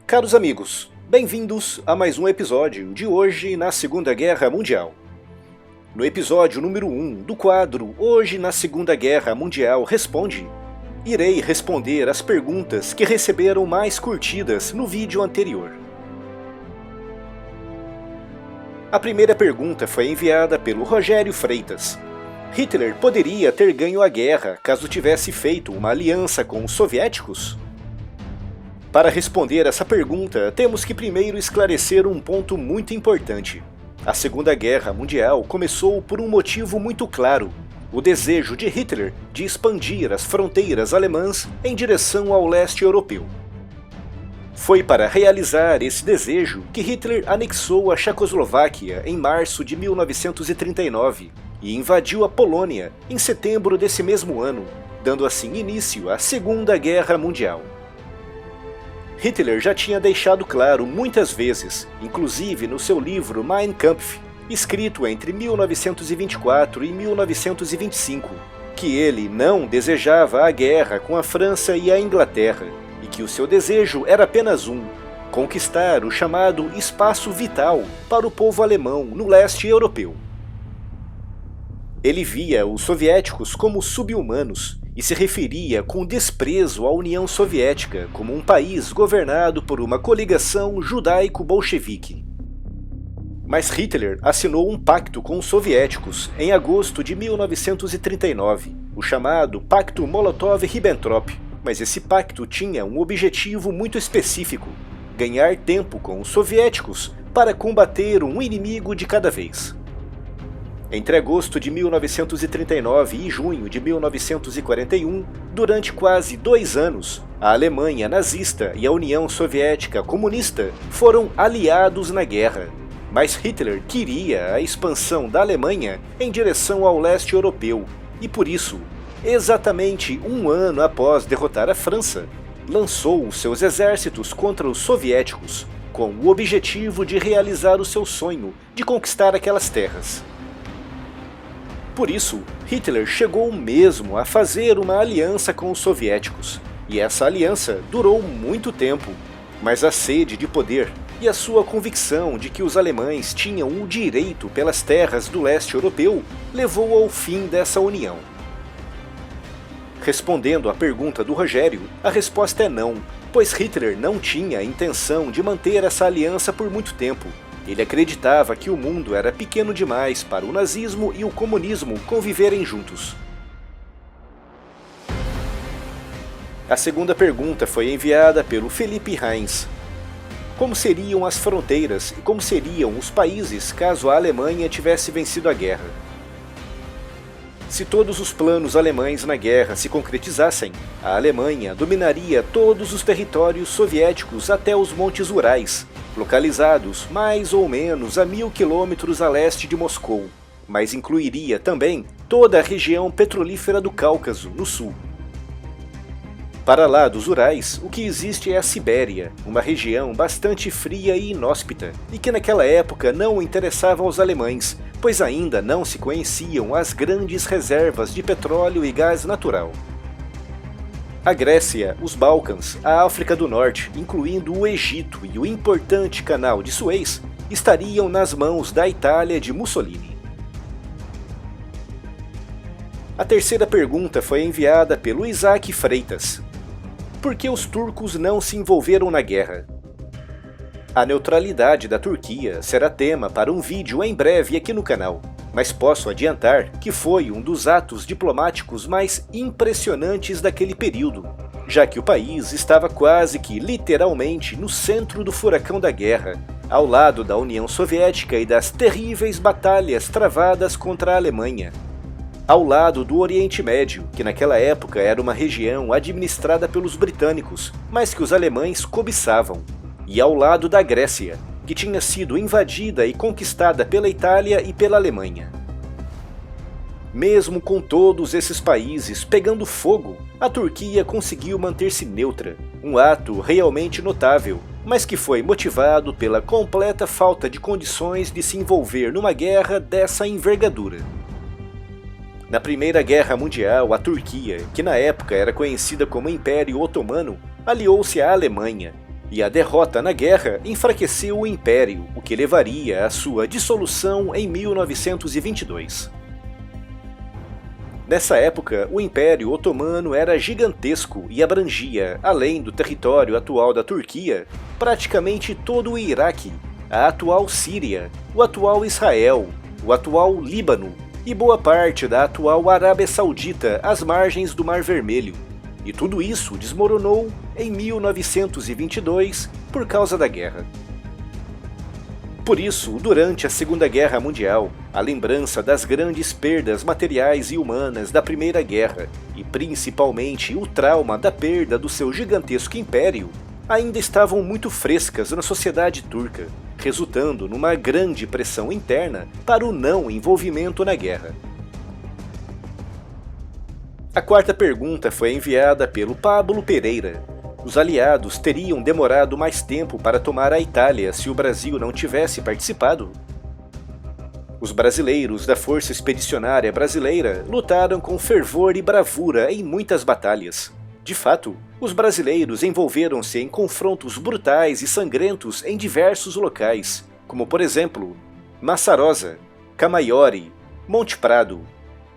Caros amigos, bem-vindos a mais um episódio de Hoje na Segunda Guerra Mundial. No episódio número 1 do quadro Hoje na Segunda Guerra Mundial Responde, irei responder as perguntas que receberam mais curtidas no vídeo anterior. A primeira pergunta foi enviada pelo Rogério Freitas. Hitler poderia ter ganho a guerra caso tivesse feito uma aliança com os soviéticos? Para responder essa pergunta, temos que primeiro esclarecer um ponto muito importante. A Segunda Guerra Mundial começou por um motivo muito claro: o desejo de Hitler de expandir as fronteiras alemãs em direção ao leste europeu. Foi para realizar esse desejo que Hitler anexou a Checoslováquia em março de 1939 e invadiu a Polônia em setembro desse mesmo ano, dando assim início à Segunda Guerra Mundial. Hitler já tinha deixado claro muitas vezes, inclusive no seu livro Mein Kampf, escrito entre 1924 e 1925, que ele não desejava a guerra com a França e a Inglaterra, e que o seu desejo era apenas conquistar o chamado espaço vital para o povo alemão no leste europeu. Ele via os soviéticos como subhumanos e se referia com desprezo à União Soviética como um país governado por uma coligação judaico-bolchevique. Mas Hitler assinou um pacto com os soviéticos em agosto de 1939, o chamado Pacto Molotov-Ribbentrop, mas esse pacto tinha um objetivo muito específico: ganhar tempo com os soviéticos para combater um inimigo de cada vez. Entre agosto de 1939 e junho de 1941, durante quase 2 anos, a Alemanha nazista e a União Soviética comunista foram aliados na guerra. Mas Hitler queria a expansão da Alemanha em direção ao leste europeu e, por isso, exatamente 1 ano após derrotar a França, lançou os seus exércitos contra os soviéticos, com o objetivo de realizar o seu sonho de conquistar aquelas terras. Por isso, Hitler chegou mesmo a fazer uma aliança com os soviéticos, e essa aliança durou muito tempo, mas a sede de poder e a sua convicção de que os alemães tinham o direito pelas terras do leste europeu levou ao fim dessa união. Respondendo à pergunta do Rogério, a resposta é não, pois Hitler não tinha a intenção de manter essa aliança por muito tempo. Ele acreditava que o mundo era pequeno demais para o nazismo e o comunismo conviverem juntos. A segunda pergunta foi enviada pelo Felipe Heinz. Como seriam as fronteiras e como seriam os países caso a Alemanha tivesse vencido a guerra? Se todos os planos alemães na guerra se concretizassem, a Alemanha dominaria todos os territórios soviéticos até os Montes Urais, localizados mais ou menos a 1000 quilômetros a leste de Moscou, mas incluiria também toda a região petrolífera do Cáucaso, no sul. Para lá dos Urais, o que existe é a Sibéria, uma região bastante fria e inóspita, e que naquela época não interessava aos alemães, pois ainda não se conheciam as grandes reservas de petróleo e gás natural. A Grécia, os Balcãs, a África do Norte, incluindo o Egito e o importante Canal de Suez, estariam nas mãos da Itália de Mussolini. A terceira pergunta foi enviada pelo Isaac Freitas. Por que os turcos não se envolveram na guerra? A neutralidade da Turquia será tema para um vídeo em breve aqui no canal, mas posso adiantar que foi um dos atos diplomáticos mais impressionantes daquele período, já que o país estava quase que literalmente no centro do furacão da guerra, ao lado da União Soviética e das terríveis batalhas travadas contra a Alemanha, ao lado do Oriente Médio, que naquela época era uma região administrada pelos britânicos, mas que os alemães cobiçavam, e ao lado da Grécia, que tinha sido invadida e conquistada pela Itália e pela Alemanha. Mesmo com todos esses países pegando fogo, a Turquia conseguiu manter-se neutra, um ato realmente notável, mas que foi motivado pela completa falta de condições de se envolver numa guerra dessa envergadura. Na Primeira Guerra Mundial, a Turquia, que na época era conhecida como Império Otomano, aliou-se à Alemanha, e a derrota na guerra enfraqueceu o Império, o que levaria à sua dissolução em 1922. Nessa época, o Império Otomano era gigantesco e abrangia, além do território atual da Turquia, praticamente todo o Iraque, a atual Síria, o atual Israel, o atual Líbano e boa parte da atual Arábia Saudita às margens do Mar Vermelho. E tudo isso desmoronou em 1922 por causa da guerra. Por isso, durante a Segunda Guerra Mundial, a lembrança das grandes perdas materiais e humanas da Primeira Guerra, e principalmente o trauma da perda do seu gigantesco império, ainda estavam muito frescas na sociedade turca, resultando numa grande pressão interna para o não envolvimento na guerra. A quarta pergunta foi enviada pelo Pablo Pereira. Os aliados teriam demorado mais tempo para tomar a Itália se o Brasil não tivesse participado? Os brasileiros da Força Expedicionária Brasileira lutaram com fervor e bravura em muitas batalhas. De fato, os brasileiros envolveram-se em confrontos brutais e sangrentos em diversos locais, como por exemplo, Massarosa, Camaiore, Monte Prado,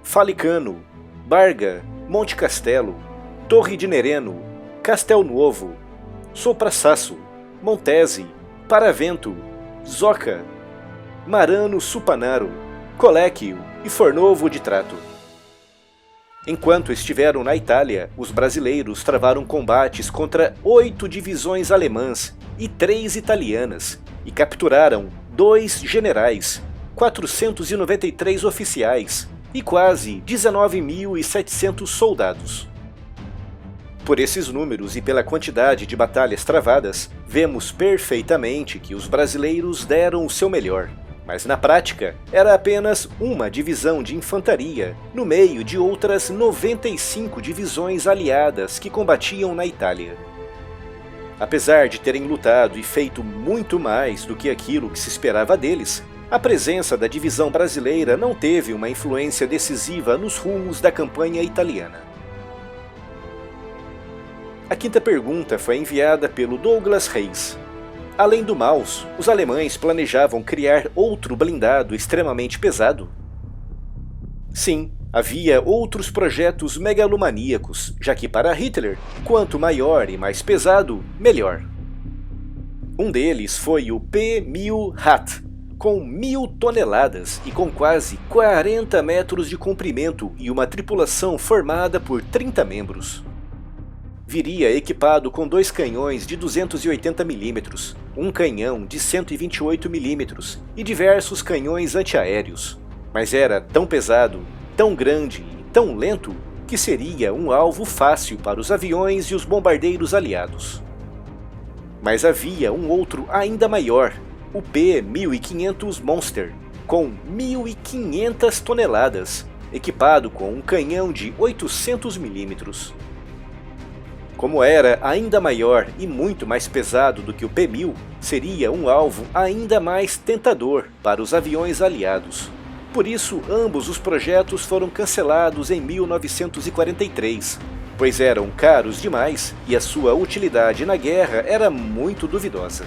Falicano, Barga, Monte Castelo, Torre de Nereno, Castel Nuovo, Soprasasso, Montese, Paravento, Zoca, Marano Supanaro, Colecchio e Fornovo de Trato. Enquanto estiveram na Itália, os brasileiros travaram combates contra 8 divisões alemãs e 3 italianas e capturaram 2 generais, 493 oficiais e quase 19.700 soldados. Por esses números e pela quantidade de batalhas travadas, vemos perfeitamente que os brasileiros deram o seu melhor. Mas na prática, era apenas uma divisão de infantaria, no meio de outras 95 divisões aliadas que combatiam na Itália. Apesar de terem lutado e feito muito mais do que aquilo que se esperava deles, a presença da divisão brasileira não teve uma influência decisiva nos rumos da campanha italiana. A quinta pergunta foi enviada pelo Douglas Reis. Além do Maus, os alemães planejavam criar outro blindado extremamente pesado? Sim, havia outros projetos megalomaníacos, já que para Hitler, quanto maior e mais pesado, melhor. Um deles foi o P-1000 Rat, com 1.000 toneladas e com quase 40 metros de comprimento e uma tripulação formada por 30 membros. Viria equipado com 2 canhões de 280 mm, um canhão de 128 mm e diversos canhões antiaéreos. Mas era tão pesado, tão grande e tão lento que seria um alvo fácil para os aviões e os bombardeiros aliados. Mas havia um outro ainda maior, o P-1500 Monster, com 1.500 toneladas, equipado com um canhão de 800 mm. Como era ainda maior e muito mais pesado do que o P-1000, seria um alvo ainda mais tentador para os aviões aliados. Por isso, ambos os projetos foram cancelados em 1943, pois eram caros demais e a sua utilidade na guerra era muito duvidosa.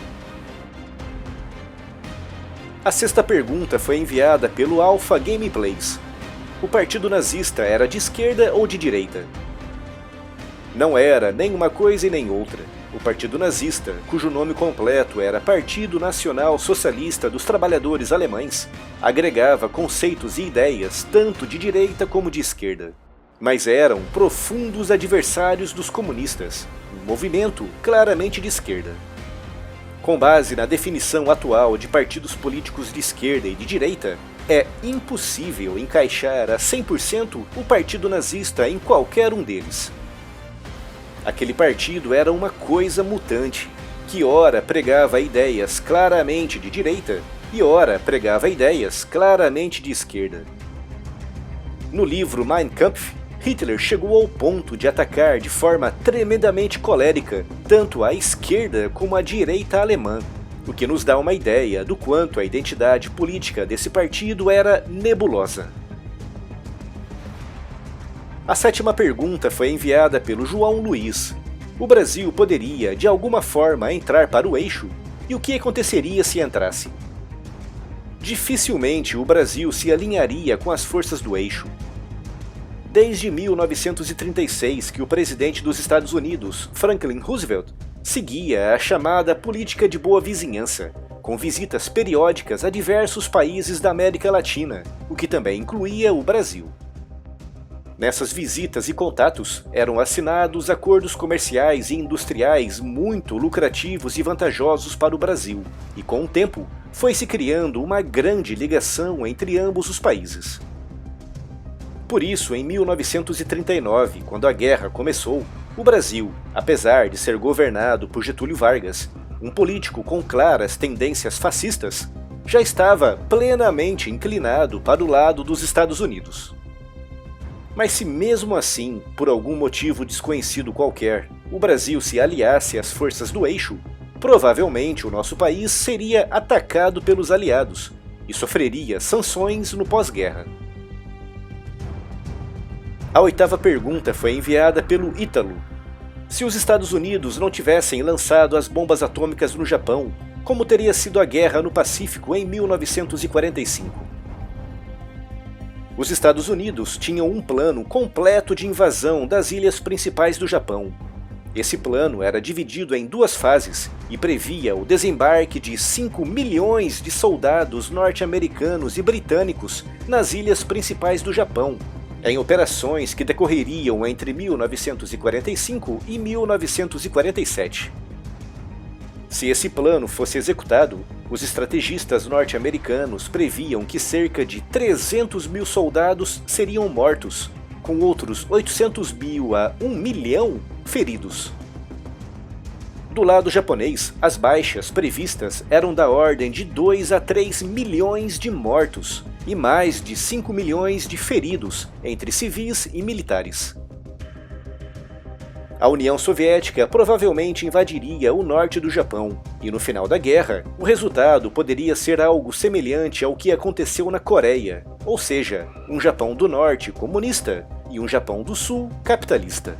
A sexta pergunta foi enviada pelo Alpha Gameplays. O partido nazista era de esquerda ou de direita? Não era nem uma coisa e nem outra. O Partido Nazista, cujo nome completo era Partido Nacional Socialista dos Trabalhadores Alemães, agregava conceitos e ideias tanto de direita como de esquerda. Mas eram profundos adversários dos comunistas, um movimento claramente de esquerda. Com base na definição atual de partidos políticos de esquerda e de direita, é impossível encaixar a 100% o Partido Nazista em qualquer um deles. Aquele partido era uma coisa mutante, que ora pregava ideias claramente de direita e ora pregava ideias claramente de esquerda. No livro Mein Kampf, Hitler chegou ao ponto de atacar de forma tremendamente colérica tanto a esquerda como a direita alemã, o que nos dá uma ideia do quanto a identidade política desse partido era nebulosa. A sétima pergunta foi enviada pelo João Luiz. O Brasil poderia, de alguma forma, entrar para o eixo? E o que aconteceria se entrasse? Dificilmente o Brasil se alinharia com as forças do eixo. Desde 1936 que o presidente dos Estados Unidos, Franklin Roosevelt, seguia a chamada política de boa vizinhança, com visitas periódicas a diversos países da América Latina, o que também incluía o Brasil. Nessas visitas e contatos, eram assinados acordos comerciais e industriais muito lucrativos e vantajosos para o Brasil, e com o tempo, foi-se criando uma grande ligação entre ambos os países. Por isso, em 1939, quando a guerra começou, o Brasil, apesar de ser governado por Getúlio Vargas, um político com claras tendências fascistas, já estava plenamente inclinado para o lado dos Estados Unidos. Mas se mesmo assim, por algum motivo desconhecido qualquer, o Brasil se aliasse às forças do eixo, provavelmente o nosso país seria atacado pelos aliados e sofreria sanções no pós-guerra. A 8ª pergunta foi enviada pelo Ítalo. Se os Estados Unidos não tivessem lançado as bombas atômicas no Japão, como teria sido a guerra no Pacífico em 1945? Os Estados Unidos tinham um plano completo de invasão das ilhas principais do Japão. Esse plano era dividido em 2 fases e previa o desembarque de 5 milhões de soldados norte-americanos e britânicos nas ilhas principais do Japão, em operações que decorreriam entre 1945 e 1947. Se esse plano fosse executado, os estrategistas norte-americanos previam que cerca de 300 mil soldados seriam mortos, com outros 800 mil a 1 milhão feridos. Do lado japonês, as baixas previstas eram da ordem de 2 a 3 milhões de mortos e mais de 5 milhões de feridos entre civis e militares. A União Soviética provavelmente invadiria o norte do Japão, e no final da guerra, o resultado poderia ser algo semelhante ao que aconteceu na Coreia, ou seja, um Japão do Norte comunista e um Japão do Sul capitalista.